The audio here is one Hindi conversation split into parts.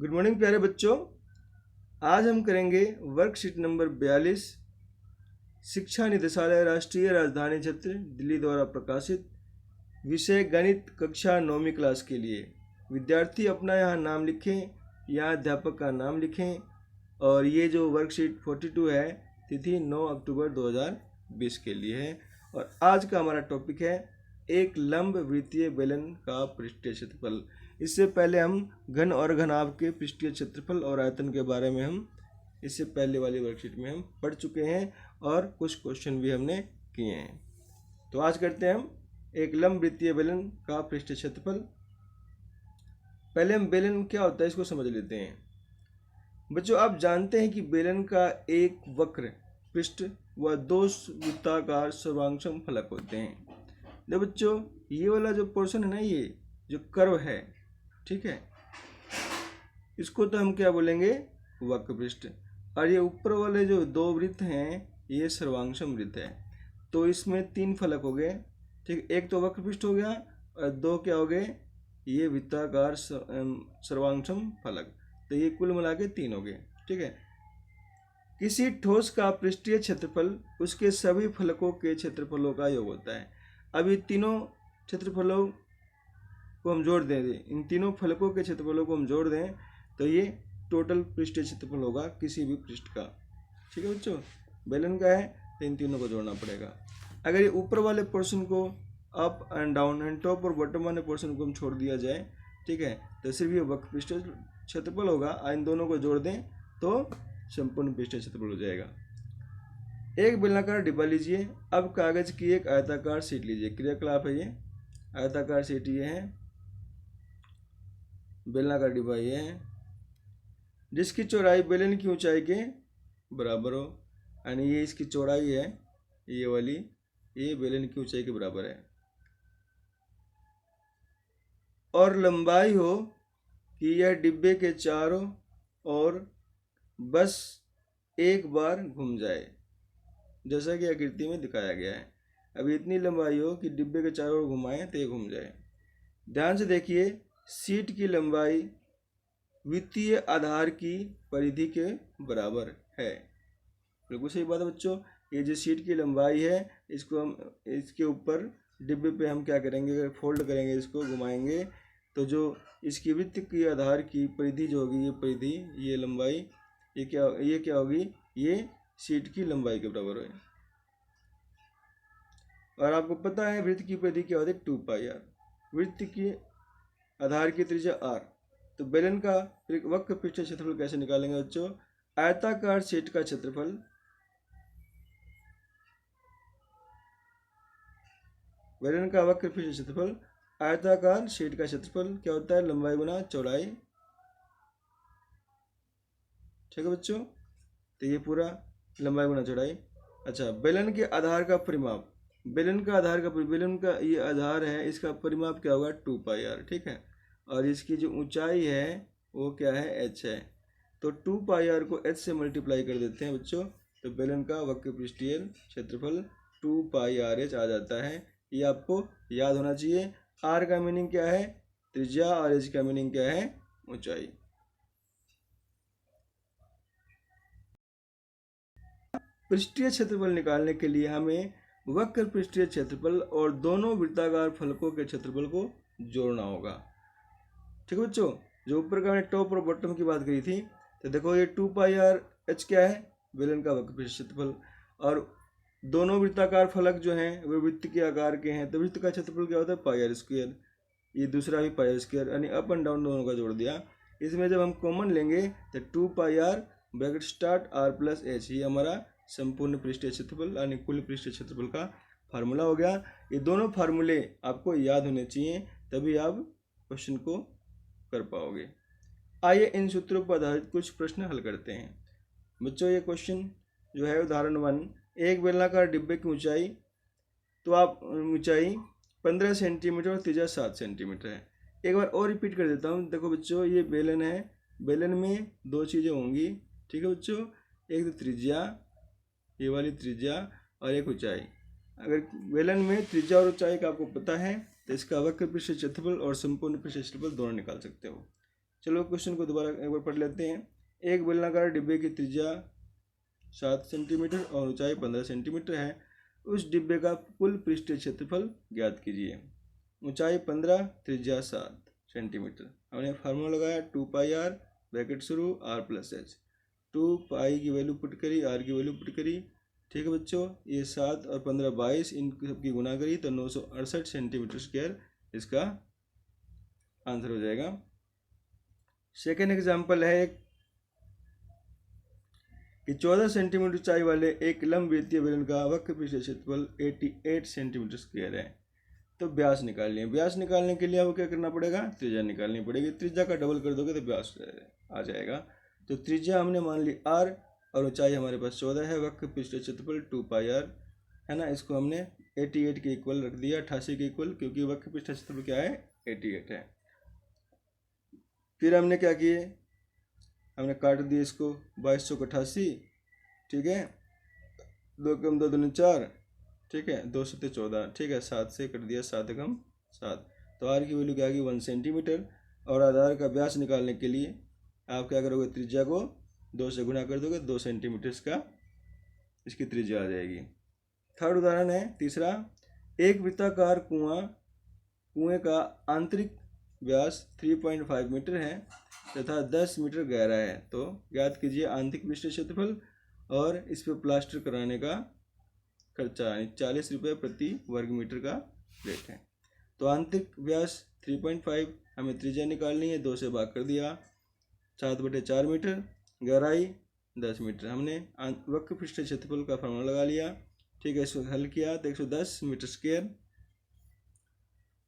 गुड मॉर्निंग प्यारे बच्चों। आज हम करेंगे वर्कशीट नंबर 42 शिक्षा निदेशालय राष्ट्रीय राजधानी क्षेत्र दिल्ली द्वारा प्रकाशित विषय गणित कक्षा 9वीं क्लास के लिए। विद्यार्थी अपना यहाँ नाम लिखें, यहाँ अध्यापक का नाम लिखें और ये जो वर्कशीट 42 है तिथि 9 अक्टूबर 2020 के लिए है। और आज का हमारा टॉपिक है एक लंब वृत्तीय बेलन का पृष्ठीय क्षेत्रफल। इससे पहले हम घन और घनाभ के पृष्ठीय क्षेत्रफल और आयतन के बारे में हम इससे पहले वाली वर्कशीट में हम पढ़ चुके हैं और कुछ क्वेश्चन भी हमने किए हैं। तो आज करते हैं हम एक लंब वृत्तीय बेलन का पृष्ठीय क्षेत्रफल। पहले हम बेलन क्या होता है इसको समझ लेते हैं। बच्चों, आप जानते हैं कि बेलन का एक वक्र पृष्ठ व दो वृत्ताकार सर्वांगसम फलक होते हैं। देखो बच्चों, ये वाला जो पोर्शन है ना, ये जो कर्व है, ठीक है, इसको तो हम क्या बोलेंगे, वक्र पृष्ठ। और ये ऊपर वाले जो दो वृत्त हैं ये सर्वांगसम वृत्त है। तो इसमें तीन फलक हो गए, ठीक। एक तो वक्र पृष्ठ हो गया और दो क्या हो गए, ये वृत्ताकार सर्वांगसम फलक। तो ये कुल मिला के तीन हो गए, ठीक है। किसी ठोस का पृष्ठीय क्षेत्रफल उसके सभी फलकों के क्षेत्रफलों का योग होता है। अब ये तीनों क्षेत्रफलों को हम जोड़ दें, इन तीनों फलकों के क्षेत्रफलों को हम जोड़ दें तो ये टोटल पृष्ठीय क्षेत्रफल होगा किसी भी पृष्ठ का, ठीक है बच्चों। बेलन का है तो इन तीनों को जोड़ना पड़ेगा। अगर ये ऊपर वाले पोर्शन को up and down and top और बॉटम वाले पोर्शन को हम छोड़ दिया जाए, ठीक है, तो सिर्फ ये वक्र पृष्ठीय क्षेत्रफल होगा। इन दोनों को जोड़ दें तो संपूर्ण पृष्ठीय क्षेत्रफल हो जाएगा। एक बेलनाकार डिब्बा लीजिए। अब कागज की एक आयताकार शीट लीजिए। क्रियाकलाप है ये, आयताकार शीट ये है, बेलनाकार डिब्बा ये है, जिसकी चौड़ाई बेलन की ऊंचाई के बराबर हो। यानी ये इसकी चौड़ाई है, ये वाली, ये बेलन की ऊंचाई के बराबर है। और लंबाई हो कि यह डिब्बे के चारों ओर बस एक बार घूम जाए, जैसा कि आकृति में दिखाया गया है। अब इतनी लंबाई हो कि डिब्बे के चारों ओर घुमाएं तो ये घूम जाए। ध्यान से देखिए, शीट की लंबाई वित्तीय आधार की परिधि के बराबर है। बिल्कुल सही बात है बच्चों। ये जो शीट की लंबाई है इसको हम इसके ऊपर डिब्बे पे हम क्या करेंगे, फोल्ड करेंगे, इसको घुमाएंगे तो जो इसकी वृत्त की आधार की परिधि जो होगी, ये परिधि, ये लंबाई, ये क्या होगी, ये शीट की लंबाई के बराबर है। और आपको पता है वृत्त की परिधि क्या होती है, 2πr। वृत्त की आधार की त्रिज्या r। तो बेलन का वक्र पृष्ठीय क्षेत्रफल कैसे निकालेंगे बच्चों। आयताकार शीट का क्षेत्रफल बेलन का वक्र पृष्ठीय क्षेत्रफल, आयताकार शीट का क्षेत्रफल क्या होता है, लंबाई गुना चौड़ाई, ठीक है बच्चों। तो ये पूरा लंबाई गुना चौड़ाई। अच्छा, बेलन के आधार का परिमाप, बेलन का ये आधार है, इसका परिमाप क्या होगा, 2πr, ठीक है। और इसकी जो ऊंचाई है वो क्या है, h है। तो 2πr को h से मल्टीप्लाई कर देते हैं बच्चों, तो बेलन का वक्र पृष्ठीय क्षेत्रफल 2πrh आ जाता है। ये आपको याद होना चाहिए। r का मीनिंग क्या है, त्रिज्या, और h का मीनिंग क्या है, ऊंचाई। पृष्ठीय क्षेत्रफल निकालने के लिए हमें वक्र पृष्ठीय क्षेत्रफल और दोनों वृत्ताकार फलकों के क्षेत्रफल को जोड़ना होगा, ठीक है बच्चों। जो ऊपर का टॉप और बॉटम की बात करी थी, तो देखो ये 2πrh क्या है, बेलन का वक्र पृष्ठीय क्षेत्रफल। और दोनों वृत्ताकार फलक जो हैं वे वृत्त के आकार के हैं, तो वृत्त का क्षेत्रफल क्या होता है, πr²। ये दूसरा भी πr², यानी अप एंड डाउन दोनों का जोड़ दिया। इसमें जब हम कॉमन लेंगे तो 2πr bracket start r plus h, ये हमारा संपूर्ण पृष्ठीय क्षेत्रफल यानी कुल पृष्ठीय क्षेत्रफल का फार्मूला हो गया। ये दोनों फार्मूले आपको याद होने चाहिए, तभी आप क्वेश्चन को कर पाओगे। आइए इन सूत्रों पर आधारित कुछ प्रश्न हल करते हैं बच्चों। ये क्वेश्चन जो है उदाहरण 1, एक बेलनाकार डिब्बे की ऊंचाई, तो आप ऊंचाई 15 सेंटीमीटर और त्रिज्या 7 सेंटीमीटर है। एक बार और रिपीट कर देता हूँ। देखो बच्चों, ये बेलन है, बेलन में दो चीज़ें होंगी, ठीक है बच्चों। एक तो त्रिज्या, ये वाली त्रिज्या, और एक ऊंचाई। अगर बेलन में त्रिज्या और ऊंचाई का आपको पता है तो इसका वक्र पृष्ठीय क्षेत्रफल और संपूर्ण पृष्ठीय क्षेत्रफल दोनों निकाल सकते हो। चलो क्वेश्चन को दोबारा एक बार पढ़ लेते हैं। एक बेलनाकार डिब्बे की त्रिज्या 7 सेंटीमीटर और ऊंचाई 15 सेंटीमीटर है। उस डिब्बे का कुल पृष्ठीय क्षेत्रफल ज्ञात कीजिए। ऊंचाई 15, त्रिज्या 7 सेंटीमीटर। हमने फार्मूला लगाया 2πr ब्रैकेट शुरू r+h। 2π की वैल्यू पुट करी, r की वैल्यू पुट करी। ठीक है बच्चों, ये 7 और 15 22, इन सबकी गुना करी तो 968 सेंटीमीटर स्क्वायर इसका आंसर हो जाएगा। सेकेंड एग्जाम्पल है एक कि 14 सेंटीमीटर ऊंचाई वाले एक लंबवृत्तीय बेलन का वक्र पृष्ठीय क्षेत्रफल 88 सेंटीमीटर स्क्वायर है। तो व्यास निकालिए। व्यास निकालने के लिए आपको क्या करना पड़ेगा, त्रिज्या निकालनी पड़ेगी। त्रिज्या का डबल कर दोगे तो व्यास आ जाएगा। तो त्रिज्या हमने मान ली r और ऊंचाई हमारे पास 14 है। वक्र पृष्ठीय क्षेत्रफल 2πr है ना, इसको हमने 88 के इक्वल रख दिया, 88 के इक्वल, क्योंकि वक्र पृष्ठीय क्षेत्रफल क्या है, 88 है। फिर हमने क्या किए, हमने काट दिए इसको 2200 को 88, ठीक है, 2 कम 2 दूनी 4, ठीक है, 2 सत्ते 14, ठीक है, 7 से कट दिया, 7 कम 7। तो आर की वैल्यू क्या आ गई 1 सेंटीमीटर। और आधार का व्यास निकालने के लिए आप क्या करोगे, त्रिज्या को 2 से गुना कर दोगे, 2 सेंटीमीटर का इसकी त्रिज्या आ जाएगी। थर्ड उदाहरण है तीसरा। एक वृत्ताकार कुएं का आंतरिक व्यास 3.5 मीटर है तथा 10 मीटर गहरा है। तो ज्ञात कीजिए आंतरिक पृष्ठीय क्षेत्रफल और इस पर प्लास्टर कराने का खर्चा, 40 रुपये प्रति वर्ग मीटर का रेट है। तो आंतरिक व्यास 3.5, हमें त्रिज्या निकालनी है, 2 से भाग कर दिया, 7/4 मीटर, गहराई 10 मीटर। हमने वक्र पृष्ठीय क्षेत्रफल का फॉर्मूला लगा लिया, ठीक है, इसको हल किया तो 110 मीटर स्क्वायर।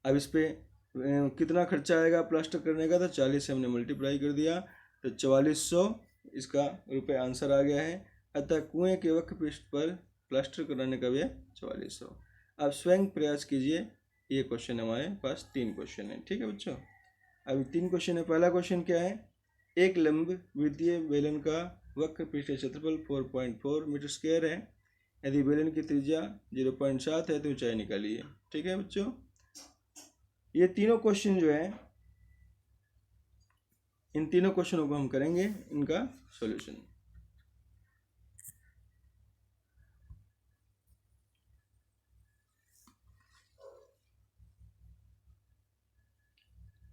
अब इस पे कितना खर्चा आएगा प्लास्टर करने का, तो 40 से हमने मल्टीप्लाई कर दिया तो 4400 इसका रुपये आंसर आ गया है। अतः कुएं के वक्र पृष्ठ पर प्लास्टर कराने का व्यय 4400। अब स्वयं प्रयास कीजिए। ये क्वेश्चन हमारे पास 3 क्वेश्चन है, ठीक है बच्चों। अभी 3 क्वेश्चन है। पहला क्वेश्चन क्या है, एक लंबवृत्तीय बेलन का वक्र पृष्ठीय क्षेत्रफल 4.4 मीटर स्क्वायर है। यदि बेलन की त्रिज्या 0.7 है तो ऊंचाई निकालिए। ठीक है बच्चों, ये तीनों क्वेश्चन जो है, इन तीनों क्वेश्चनों को हम करेंगे इनका सॉल्यूशन।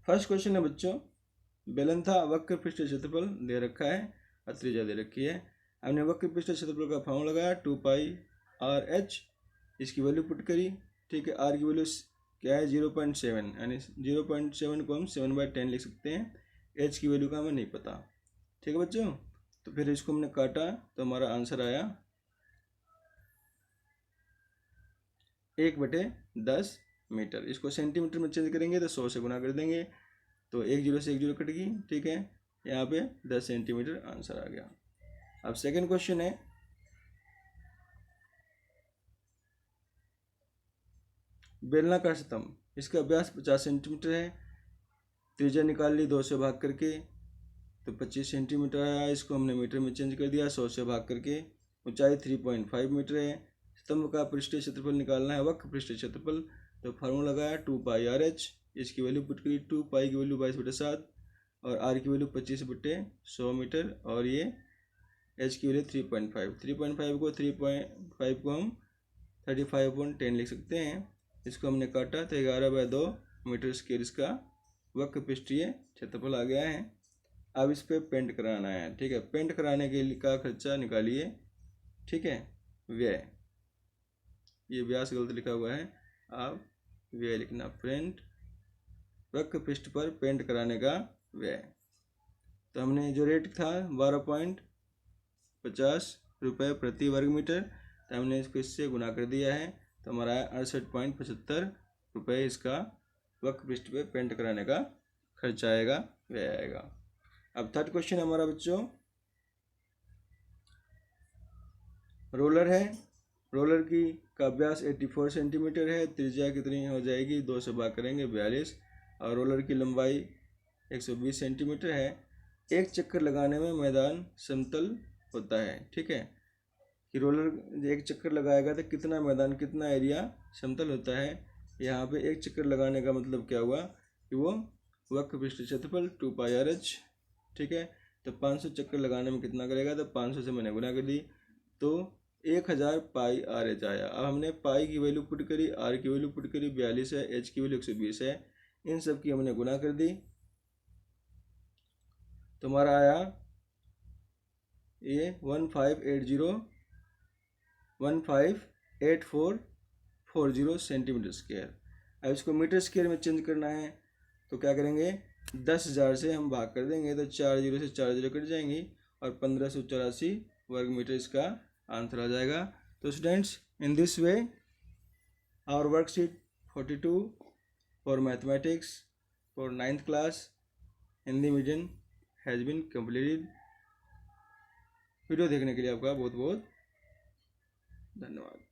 फर्स्ट क्वेश्चन है बच्चों, बेलन था, वक्र पृष्ठीय क्षेत्रफल दे रखा है और त्रिज्या दे रखी है। हमने वक्र पृष्ठीय क्षेत्रफल का फॉर्मूला लगाया 2πr/h, इसकी वैल्यू पुट करी, ठीक है। r की वैल्यू क्या है 0.7, यानी 0.7 को हम 7/10 लिख सकते हैं। h की वैल्यू का हमें नहीं पता, ठीक है बच्चों। तो फिर इसको हमने काटा तो हमारा आंसर आया 1/10 मीटर। इसको सेंटीमीटर में चेंज करेंगे तो 100 से गुना कर देंगे तो 1 0 से 1 0 कट गई, ठीक है। यहाँ पे 10 सेंटीमीटर आंसर आ गया। अब सेकंड क्वेश्चन है, बेलनाकार स्तंभ, इसका व्यास 50 सेंटीमीटर है, त्रिज्या निकाल ली 2 से भाग करके तो 25 सेंटीमीटर आया। इसको हमने मीटर में चेंज कर दिया 100 से भाग करके। ऊंचाई 3.5 मीटर है। स्तंभ का पृष्ठीय क्षेत्रफल निकालना है, वक्र पृष्ठीय क्षेत्रफल। तो फार्मूला लगाया 2πr/h, इसकी वैल्यू पुट करी, 2π की वैल्यू 22/7 और r की वैल्यू 25/100 मीटर और ये h की वैल्यू 3.5। 3.5 को 3.5 को हम 35/10 लिख सकते हैं। इसको हमने काटा तो 11/2 मीटर स्क्वायर इसका वक्र पृष्ठीय क्षेत्रफल आ गया है। अब इस पर पेंट कराना है, ठीक है। पेंट कराने के लिए का खर्चा निकालिए, ठीक है। व्यय, ये व्यास गलत लिखा हुआ है, आप व्यय लिखना, पेंट वक्र पृष्ठ पर पेंट कराने का व्यय। तो हमने जो रेट था 12.50 रुपये प्रति वर्ग मीटर, तो हमने इसको इससे गुना कर दिया है तो हमारा 68.75 रुपये इसका वक्र पृष्ठ पे पेंट कराने का खर्चा आएगा, व्यय आएगा। अब थर्ड क्वेश्चन हमारा बच्चों, रोलर है, रोलर की का व्यास 84 सेंटीमीटर है, त्रिज्या कितनी हो जाएगी 2 से भाग करेंगे 42 और रोलर की लंबाई 120 सेंटीमीटर है। एक चक्कर लगाने में मैदान समतल होता है, ठीक है। कि रोलर एक चक्कर लगाएगा तो कितना मैदान, कितना एरिया समतल होता है। यहाँ पे एक चक्कर लगाने का मतलब क्या हुआ कि वो वक्र पृष्ठ क्षेत्रफल 2 पाई आर एच, ठीक है। तो 500 चक्कर लगाने में कितना करेगा, तो 500 से मैंने गुना कर दी तो 1000 पाई आर एच आया। अब हमने पाई की वैल्यू पुट करी, आर की वैल्यू पुट करी, 42 है, एच की वैल्यू 120 है, इन सब की हमने गुना कर दी तो हमारा आया ये 158440 सेंटीमीटर स्क्वायर। अब इसको मीटर स्क्वायर में चेंज करना है तो क्या करेंगे, 10,000 से हम भाग कर देंगे तो 4 जीरो से 4 जीरो कट जाएंगी और 1584 वर्ग मीटर इसका आंसर आ जाएगा। तो students, in this way our worksheet 42 for mathematics for 9th class Hindi medium has been completed. Video देखने के लिए आपका बहुत बहुत धन्यवाद।